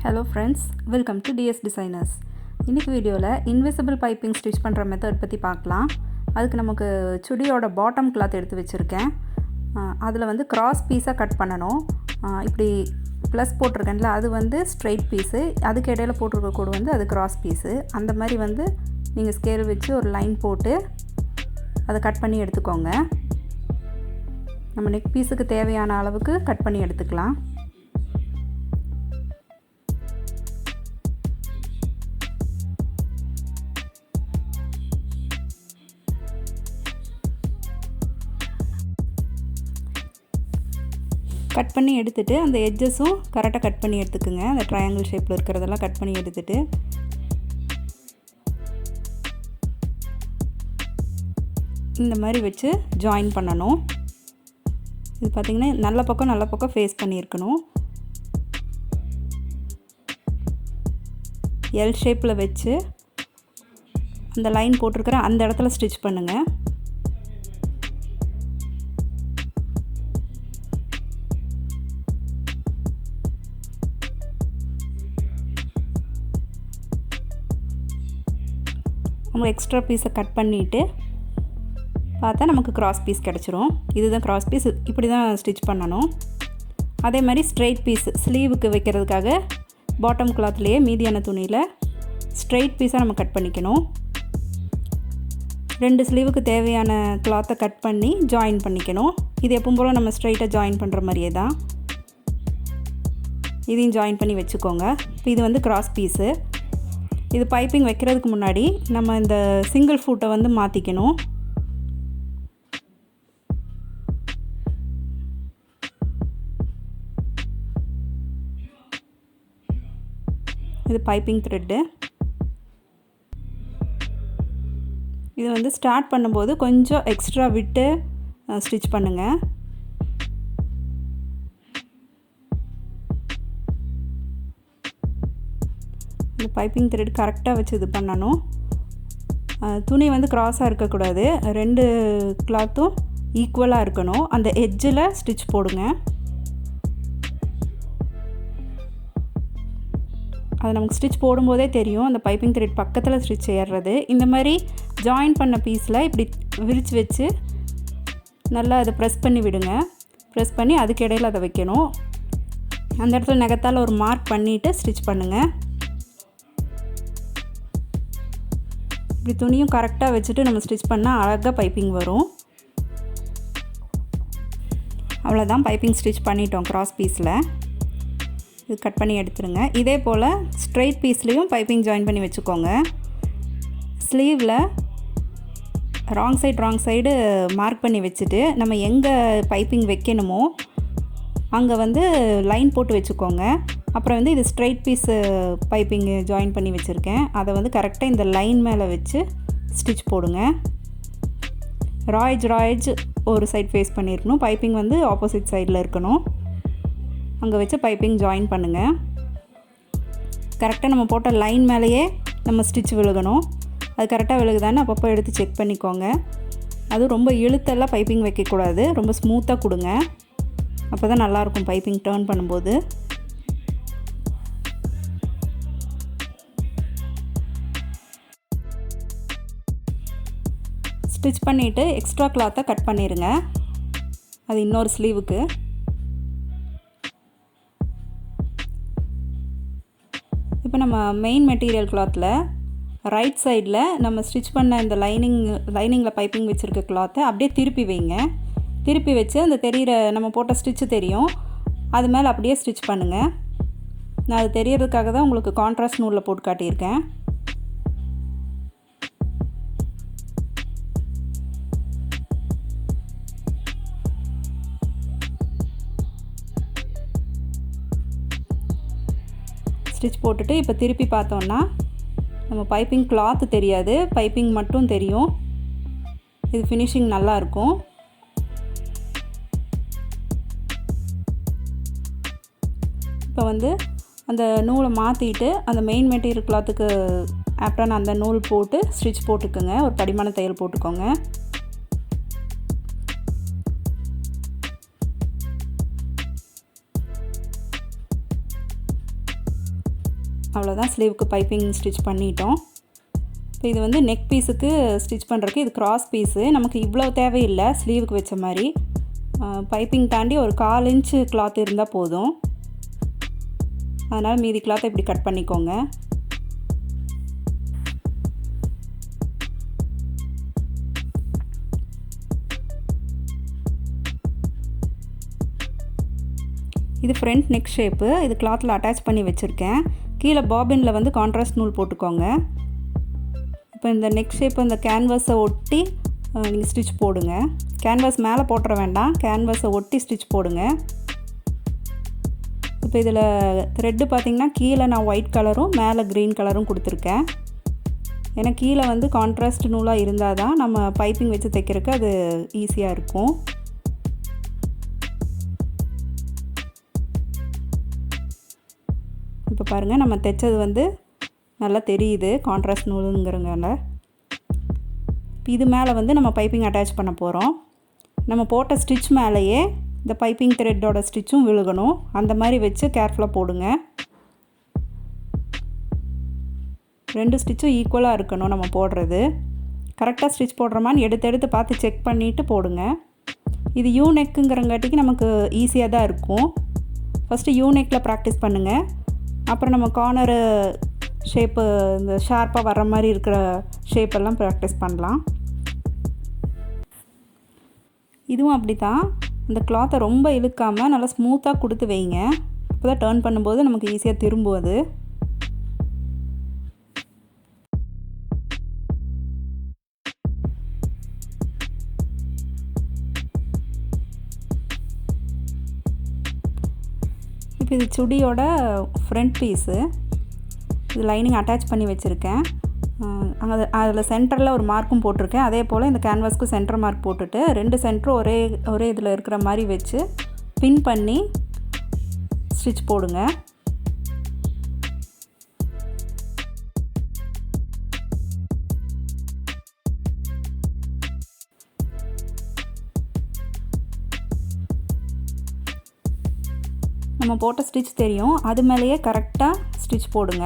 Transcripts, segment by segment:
Hello friends, welcome to DS Designers. இன்னைக்கு வீடியோவில் invisible piping stitch பண்ணுற மெத்தட் பற்றி பார்க்கலாம். அதுக்கு நமக்கு சுடியோட பாட்டம் கிளாத் எடுத்து வச்சுருக்கேன். அதில் வந்து கிராஸ் பீஸாக கட் பண்ணணும். இப்படி ப்ளஸ் போட்டிருக்கேன்ல, அது வந்து ஸ்ட்ரெயிட் பீஸு, அதுக்கு இடையில போட்டிருக்க கோடு வந்து அது கிராஸ் பீஸு. அந்த மாதிரி வந்து நீங்கள் ஸ்கேல் வச்சு ஒரு லைன் போட்டு அதை கட் பண்ணி எடுத்துக்கோங்க. நம்ம நெக் பீஸுக்கு தேவையான அளவுக்கு கட் பண்ணி எடுத்துக்கலாம். கட் பண்ணி எடுத்துகிட்டு அந்த எட்ஜஸும் கரெக்டாக கட் பண்ணி எடுத்துக்குங்க. அந்த ட்ரையாங்கிள் ஷேப்பில் இருக்கிறதெல்லாம் கட் பண்ணி எடுத்துகிட்டு இந்த மாதிரி வச்சு ஜாயின் பண்ணணும். இது பார்த்திங்கன்னா நல்ல பக்கம் ஃபேஸ் பண்ணியிருக்கணும். எல் ஷேப்பில் வச்சு அந்த லைன் போட்டிருக்கிற அந்த இடத்துல ஸ்டிச் பண்ணுங்கள். நம்ம எக்ஸ்ட்ரா பீஸை கட் பண்ணிவிட்டு பார்த்தா நமக்கு கிராஸ் பீஸ் கிடச்சிரும். இதுதான் கிராஸ் பீஸ். இப்படி தான் ஸ்டிச் பண்ணணும். அதே மாதிரி ஸ்ட்ரெயிட் பீஸ் ஸ்லீவுக்கு வைக்கிறதுக்காக பாட்டம் கிளாத்லேயே மீதியான துணியில் ஸ்ட்ரெயிட் பீஸாக நம்ம கட் பண்ணிக்கணும். 2 ஸ்லீவுக்கு தேவையான கிளாத்தை கட் பண்ணி ஜாயின் பண்ணிக்கணும். இது எப்பவும் போல் நம்ம ஸ்ட்ரெயிட்டாக ஜாயின் பண்ணுற மாதிரியே தான் இதையும் ஜாயின் பண்ணி வச்சுக்கோங்க. இப்போ இது வந்து கிராஸ் பீஸு. இது பைப்பிங் வைக்கிறதுக்கு முன்னாடி நம்ம இந்த சிங்கிள் ஃபுட்டை வந்து மாற்றிக்கணும். இது பைப்பிங் த்ரெட்டு. இது வந்து ஸ்டார்ட் பண்ணும்போது கொஞ்சம் எக்ஸ்ட்ரா விட்டு ஸ்டிச் பண்ணுங்கள். இந்த பைப்பிங் த்ரெட் கரெக்டாக வச்சு இது பண்ணணும். துணி வந்து க்ராஸாக இருக்கக்கூடாது. 2 கிளாத்தும் ஈக்குவலாக இருக்கணும். அந்த எட்ஜில் ஸ்டிச் போடுங்க. அது நமக்கு ஸ்டிச் போடும்போதே தெரியும், அந்த பைப்பிங் த்ரெட் பக்கத்தில் ஸ்டிச் ஏறுறது. இந்த மாதிரி ஜாயின் பண்ண பீஸில் இப்படி விரித்து வச்சு நல்லா அதை ப்ரெஸ் பண்ணி விடுங்க. ப்ரெஸ் பண்ணி அதுக்கு இடையில் அதை வைக்கணும். அந்த இடத்துல நகத்தால் ஒரு மார்க் பண்ணிவிட்டு ஸ்டிச் பண்ணுங்கள். இப்படி துணியும் கரெக்டாக வச்சுட்டு நம்ம ஸ்டிச் பண்ணால் அழகாக பைப்பிங் வரும். அவ்வளோதான், பைப்பிங் ஸ்டிச் பண்ணிட்டோம். கிராஸ் பீஸில் இது கட் பண்ணி எடுத்துருங்க. இதே போல் ஸ்ட்ரெயிட் பீஸ்லேயும் பைப்பிங் ஜாயின் பண்ணி வச்சுக்கோங்க. ஸ்லீவில் ராங் சைடு மார்க் பண்ணி வச்சுட்டு நம்ம எங்கே பைப்பிங் வைக்கணுமோ அங்கே வந்து லைன் போட்டு வச்சுக்கோங்க. அப்புறம் வந்து இது ஸ்ட்ரெயிட் பீஸு பைப்பிங் ஜாயின் பண்ணி வச்சுருக்கேன். அதை வந்து கரெக்டாக இந்த லைன் மேலே வச்சு ஸ்டிச் போடுங்க. ராய்ஜ் ஒரு சைட் ஃபேஸ் பண்ணியிருக்கணும். பைப்பிங் வந்து ஆப்போசிட் சைடில் இருக்கணும். அங்கே வச்சு பைப்பிங் ஜாயின் பண்ணுங்கள். கரெக்டாக நம்ம போட்ட லைன் மேலேயே நம்ம ஸ்டிச் விழுகணும். அது கரெக்டாக விழுகுதான்னு அப்பப்போ எடுத்து செக் பண்ணிக்கோங்க. அதுவும் ரொம்ப இழுத்தெல்லாம் பைப்பிங் வைக்கக்கூடாது. ரொம்ப ஸ்மூத்தாக கொடுங்க. அப்போ தான் நல்லாயிருக்கும் பைப்பிங் டர்ன் பண்ணும்போது. ஸ்டிச் பண்ணிவிட்டு எக்ஸ்ட்ரா கிளாத்தை கட் பண்ணிடுங்க. அது இன்னொரு ஸ்லீவுக்கு. இப்போ நம்ம மெயின் மெட்டீரியல் கிளாத்தில் ரைட் சைடில் நம்ம ஸ்டிச் பண்ண இந்த லைனிங்கில் பைப்பிங் வச்சுருக்க கிளாத்தை அப்படியே திருப்பி வைங்க. திருப்பி வச்சு அந்த நம்ம போட்ட ஸ்டிச்சு தெரியும், அது மேலே அப்படியே ஸ்டிச் பண்ணுங்கள். நான் அது தெரியறதுக்காக தான் உங்களுக்கு கான்ட்ராஸ்ட் நூலில் போட்டு காட்டியிருக்கேன். ஸ்டிச் போட்டுட்டு இப்போ திருப்பி பார்த்தோன்னா நம்ம பைப்பிங் கிளாத்து தெரியாது, பைப்பிங் மட்டும் தெரியும். இது ஃபினிஷிங் நல்லாயிருக்கும். இப்போ வந்து அந்த நூலை மாற்றிட்டு அந்த மெயின் மெட்டீரியல் கிளாத்துக்கு ஆப்டான அந்த நூல் போட்டு ஸ்டிச் போட்டுக்கோங்க. ஒரு தடிமான தையல் போட்டுக்கோங்க. அவ்வளோதான், ஸ்லீவுக்கு பைப்பிங் ஸ்டிச் பண்ணிட்டோம். இப்போ இது வந்து நெக் பீஸுக்கு ஸ்டிச் பண்ணுறதுக்கு இது கிராஸ் பீஸு. நமக்கு இவ்வளோ தேவையில்லை ஸ்லீவுக்கு வச்ச மாதிரி. பைப்பிங் தாண்டி ஒரு 1/4 இன்ச்சு கிளாத் இருந்தால் போதும். அதனால் மீதி கிளாத்தை இப்படி கட் பண்ணிக்கோங்க. இது ஃப்ரண்ட் நெக் ஷேப்பு. இது கிளாத்தில் அட்டாச் பண்ணி வச்சுருக்கேன். கீழே பாபினில் வந்து கான்ட்ராஸ்ட் நூல் போட்டுக்கோங்க. இப்போ இந்த நெக் ஷேப் அந்த கேன்வாஸை ஒட்டி நீங்கள் ஸ்டிச் போடுங்க. கேன்வாஸ் மேலே போட்டுற வேண்டாம், கேன்வாஸை ஒட்டி ஸ்டிச் போடுங்க. இப்போ இதில் த்ரெட்டு பார்த்திங்கன்னா கீழே நான் ஒயிட் கலரும் மேலே க்ரீன் கலரும் கொடுத்துருக்கேன். ஏன்னா கீழே வந்து கான்ட்ராஸ்ட் நூலாக இருந்தால் தான் நம்ம பைப்பிங் வச்சு தைக்கிறதுக்கு அது ஈஸியாக இருக்கும். இப்போ பாருங்கள், நம்ம தைச்சது வந்து நல்லா தெரியுது கான்ட்ராஸ்ட் நூலுங்கிறனால. இது மேலே வந்து நம்ம பைப்பிங் அட்டாச் பண்ண போகிறோம். நம்ம போட்ட ஸ்டிச் மேலேயே இந்த பைப்பிங் த்ரெட்டோட ஸ்டிச்சும் விழுகணும். அந்த மாதிரி வச்சு கேர்ஃபுல்லாக போடுங்க. 2 ஸ்டிச்சும் ஈக்குவலாக இருக்கணும். நம்ம போடுறது கரெக்டாக ஸ்டிச் போடுறோமான்னு எடுத்து பார்த்து செக் பண்ணிவிட்டு போடுங்க. இது யூ நெக்குங்கிறங்காட்டிக்கு நமக்கு ஈஸியாக தான் இருக்கும். ஃபஸ்ட்டு யூ நெக்கில் ப்ராக்டிஸ் பண்ணுங்கள். அப்புறம் நம்ம கார்னரு ஷேப்பு இந்த ஷார்ப்பாக வர்ற மாதிரி இருக்கிற ஷேப்பெல்லாம் ப்ராக்டிஸ் பண்ணலாம். இதுவும் அப்படி தான். அந்த கிளாத்தை ரொம்ப இழுக்காமல் நல்லா ஸ்மூத்தாக கொடுத்து வைங்க. அப்போ தான் டர்ன் பண்ணும்போது நமக்கு ஈஸியாக திரும்புவது. இப்போ இது சுடியோட ஃப்ரண்ட் பீஸு. இது லைனிங் அட்டாச் பண்ணி வச்சுருக்கேன். அதில் சென்டரில் ஒரு மார்க்கும் போட்டிருக்கேன். அதே போல் இந்த கேன்வாஸ்க்கு சென்டர் மார்க் போட்டுட்டு 2 சென்டரும் ஒரே இதில் இருக்கிற மாதிரி வச்சு பின் பண்ணி ஸ்டிச் போடுங்க. நம்ம போட்ட ஸ்டிச் தெரியும், அது மேலேயே கரெக்டாக ஸ்டிச் போடுங்க.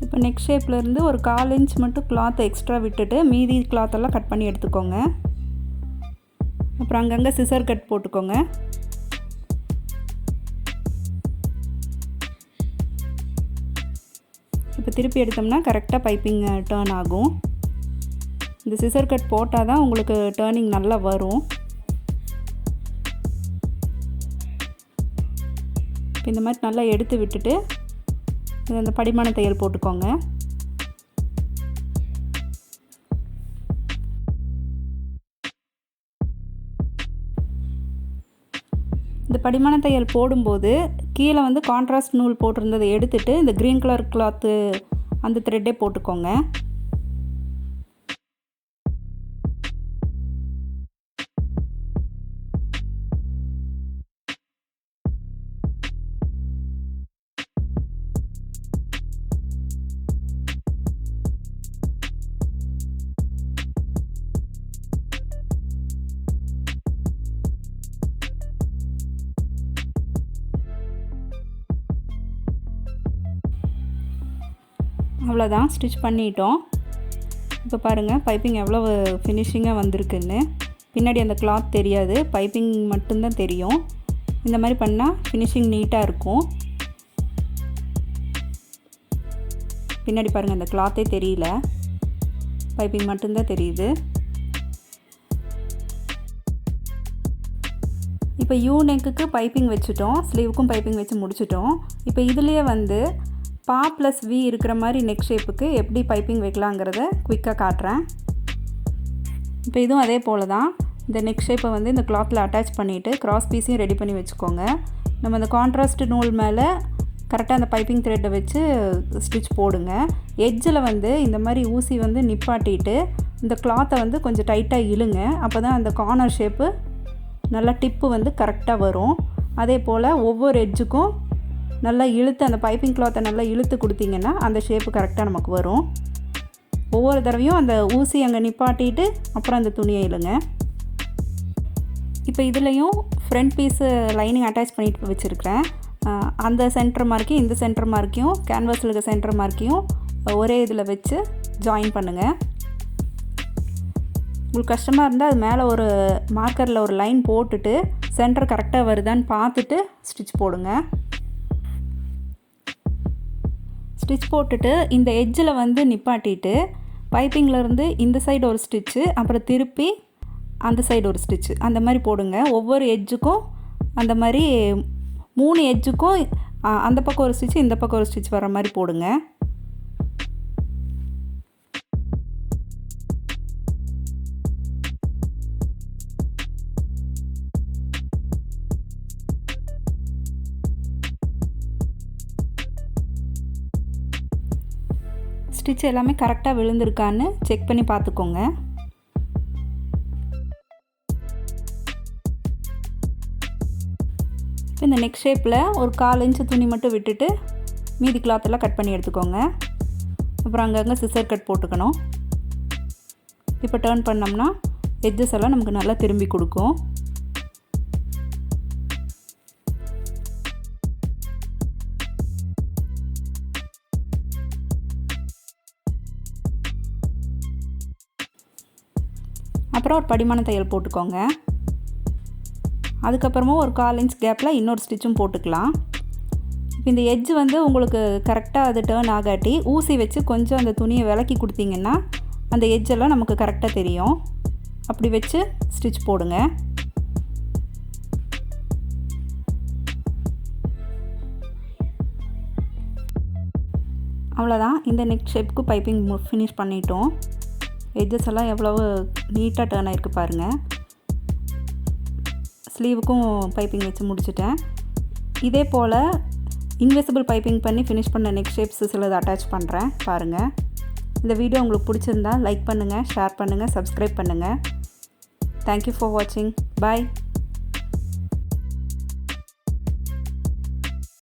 இப்போ நெக் ஷேப்லேருந்து ஒரு 1/4 இன்ச் மட்டும் கிளாத்தை எக்ஸ்ட்ரா விட்டுட்டு மீதி கிளாத்தெல்லாம் கட் பண்ணி எடுத்துக்கோங்க. அப்புறம் அங்கங்கே சிசர் கட் போட்டுக்கோங்க. இப்போ திருப்பி எடுத்தோம்னா கரெக்டாக பைப்பிங் டர்ன் ஆகும். இந்த சிசர் கட் போட்டால் தான் உங்களுக்கு டர்னிங் நல்லா வரும். இப்போ இந்த மாதிரி நல்லா எடுத்து விட்டுட்டு அந்த படிமான தையல் போட்டுக்கோங்க. இந்த படிமான தையல் போடும்போது கீழே வந்து கான்ட்ராஸ்ட் நூல் போட்டிருந்ததை எடுத்துட்டு இந்த க்ரீன் கலர் கிளாத்து அந்த த்ரெட்டே போட்டுக்கோங்க. அவ்வளோதான், ஸ்டிச் பண்ணிட்டோம். இப்போ பாருங்கள் பைப்பிங் எவ்வளோ ஃபினிஷிங்காக வந்திருக்குன்னு. பின்னாடி அந்த கிளாத் தெரியாது, பைப்பிங் மட்டும்தான் தெரியும். இந்த மாதிரி பண்ணால் ஃபினிஷிங் நீட்டாக இருக்கும். பின்னாடி பாருங்கள் அந்த கிளாத்தே தெரியல, பைப்பிங் மட்டும்தான் தெரியுது. இப்போ யூ நெக்குக்கு பைப்பிங் வச்சுட்டோம், ஸ்லீவுக்கும் பைப்பிங் வச்சு முடிச்சிட்டோம். இப்போ இதுலேயே வந்து பா ப்ளஸ் வி இருக்கிற மாதிரி நெக் ஷேப்புக்கு எப்படி பைப்பிங் வைக்கலாங்கிறத குயிக்காக காட்டுறேன். இப்போ இதுவும் அதே போல் தான். இந்த நெக் ஷேப்பை வந்து இந்த கிளாத்தில் அட்டாச் பண்ணிவிட்டு கிராஸ் பீஸையும் ரெடி பண்ணி வச்சுக்கோங்க. நம்ம இந்த கான்ட்ராஸ்ட் நூல் மேலே கரெக்டாக அந்த பைப்பிங் த்ரெட்டை வச்சு ஸ்டிச் போடுங்க. எட்ஜில் வந்து இந்த மாதிரி ஊசி வந்து நிப்பாட்டிட்டு இந்த கிளாத்தை வந்து கொஞ்சம் டைட்டாக இழுங்க. அப்போ தான் அந்த கார்னர் ஷேப்பு நல்லா டிப்பு வந்து கரெக்டாக வரும். அதே போல் ஒவ்வொரு எட்ஜுக்கும் நல்லா இழுத்து அந்த பைப்பிங் கிளாத்தை நல்லா இழுத்து கொடுத்தீங்கன்னா அந்த ஷேப்பு கரெக்டாக நமக்கு வரும். ஒவ்வொரு தடவையும் அந்த ஊசி அங்கே நிப்பாட்டிட்டு அப்புறம் அந்த துணியை இழுங்க. இப்போ இதுலேயும் ஃப்ரண்ட் பீஸு லைனிங் அட்டாச் பண்ணிட்டு வச்சுருக்கிறேன். அந்த சென்டர் மார்க்கையும் இந்த சென்டர் மார்க்கையும் கேன்வாஸில் இருக்க சென்டர் மார்க்கையும் ஒரே இதில் வச்சு ஜாயின் பண்ணுங்கள். உங்களுக்கு கஷ்டமாக இருந்தால் அது மேலே ஒரு மார்க்கரில் ஒரு லைன் போட்டுட்டு சென்டர் கரெக்டாக வருதான்னு பார்த்துட்டு ஸ்டிச் போடுங்க. ஸ்டிச் போட்டுட்டு இந்த எட்ஜில் வந்து நிப்பாட்டிட்டு பைப்பிங்கிலேருந்து இந்த சைடு ஒரு ஸ்டிச்சு, அப்புறம் திருப்பி அந்த சைடு ஒரு ஸ்டிச்சு, அந்த மாதிரி போடுங்க. ஒவ்வொரு எட்ஜுக்கும் அந்த மாதிரி 3 எட்ஜுக்கும் அந்த பக்கம் ஒரு ஸ்டிச்சு இந்த பக்கம் ஒரு ஸ்டிச் வர மாதிரி போடுங்க. ஸ்டிச் எல்லாமே கரெக்டாக விழுந்திருக்கான்னு செக் பண்ணி பார்த்துக்கோங்க. இப்போ இந்த நெக் ஷேப்பில் ஒரு 1/4 இன்ச்சு துணி மட்டும் விட்டுட்டு மீதி கிளாத்தெல்லாம் கட் பண்ணி எடுத்துக்கோங்க. அப்புறம் அங்கங்கே சிசர் கட் போட்டுக்கணும். இப்போ டர்ன் பண்ணோம்னா எட்ஜஸ் எல்லாம் நமக்கு நல்லா திரும்பி கொடுக்கும். அப்புறம் ஒரு படிமான தையல் போட்டுக்கோங்க. அதுக்கப்புறமா ஒரு 1/4 இன்ச் கேப்பில் இன்னொரு ஸ்டிச்சும் போட்டுக்கலாம். இப்போ இந்த எட்ஜ் வந்து உங்களுக்கு கரெக்டாக அது டேர்ன் ஆகாட்டி ஊசி வச்சு கொஞ்சம் அந்த துணியை விலக்கி கொடுத்தீங்கன்னா அந்த எட்ஜெல்லாம் நமக்கு கரெக்டாக தெரியும். அப்படி வச்சு ஸ்டிச் போடுங்க. அவ்வளோதான். இந்த நெக் ஷேப்புக்கு பைப்பிங் ஃபினிஷ் பண்ணிட்டோம். எட்ஜஸ் எல்லாம் எவ்வளவு நீட்டாக டர்ன் ஆகிருக்கு பாருங்கள். ஸ்லீவுக்கும் பைப்பிங் வச்சு முடிச்சிட்டேன். இதே போல் இன்விசிபிள் பைப்பிங் பண்ணி ஃபினிஷ் பண்ண நெக் ஷேப்ஸ் சிலது அட்டாச் பண்ணுறேன் பாருங்கள். இந்த வீடியோ உங்களுக்கு பிடிச்சிருந்தா லைக் பண்ணுங்கள், ஷேர் பண்ணுங்கள், சப்ஸ்கிரைப் பண்ணுங்கள். தேங்க்யூ ஃபார் வாட்சிங். பாய்.